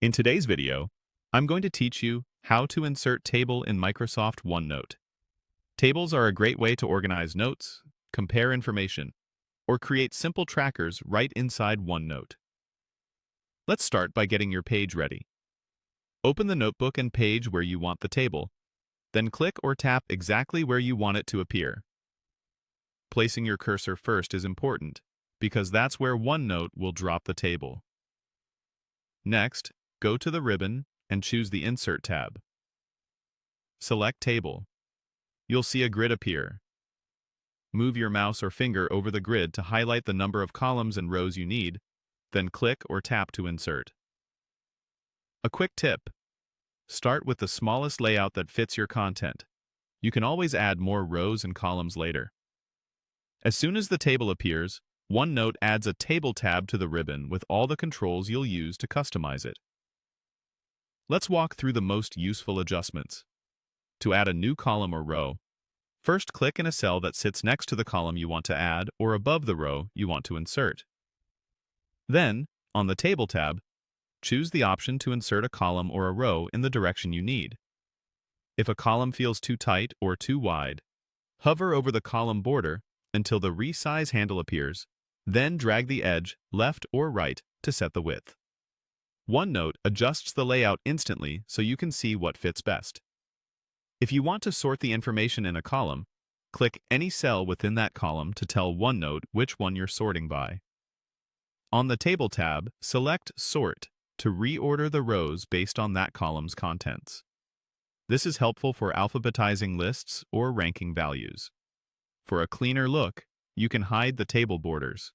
In today's video, I'm going to teach you how to insert table in Microsoft OneNote. Tables are a great way to organize notes, compare information, or create simple trackers right inside OneNote. Let's start by getting your page ready. Open the notebook and page where you want the table, then click or tap exactly where you want it to appear. Placing your cursor first is important, because that's where OneNote will drop the table. Next, go to the ribbon and choose the Insert tab. Select Table. You'll see a grid appear. Move your mouse or finger over the grid to highlight the number of columns and rows you need, then click or tap to insert. A quick tip: start with the smallest layout that fits your content. You can always add more rows and columns later. As soon as the table appears, OneNote adds a Table tab to the ribbon with all the controls you'll use to customize it. Let's walk through the most useful adjustments. To add a new column or row, first click in a cell that sits next to the column you want to add or above the row you want to insert. Then, on the Table tab, choose the option to insert a column or a row in the direction you need. If a column feels too tight or too wide, hover over the column border until the resize handle appears, then drag the edge left or right to set the width. OneNote adjusts the layout instantly so you can see what fits best. If you want to sort the information in a column, click any cell within that column to tell OneNote which one you're sorting by. On the Table tab, select Sort to reorder the rows based on that column's contents. This is helpful for alphabetizing lists or ranking values. For a cleaner look, you can hide the table borders.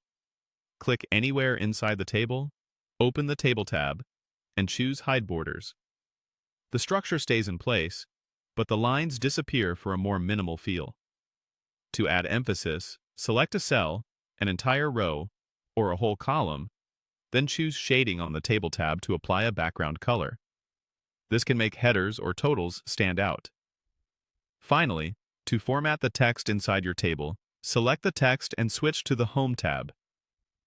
Click anywhere inside the table, open the Table tab, and choose Hide Borders. The structure stays in place, but the lines disappear for a more minimal feel. To add emphasis, select a cell, an entire row, or a whole column, then choose Shading on the Table tab to apply a background color. This can make headers or totals stand out. Finally, to format the text inside your table, select the text and switch to the Home tab.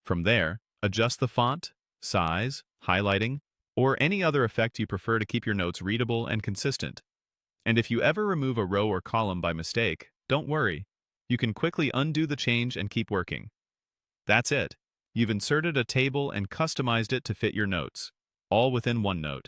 From there, adjust the font, size, highlighting, or any other effect you prefer to keep your notes readable and consistent. And if you ever remove a row or column by mistake, don't worry. You can quickly undo the change and keep working. That's it. You've inserted a table and customized it to fit your notes, all within OneNote.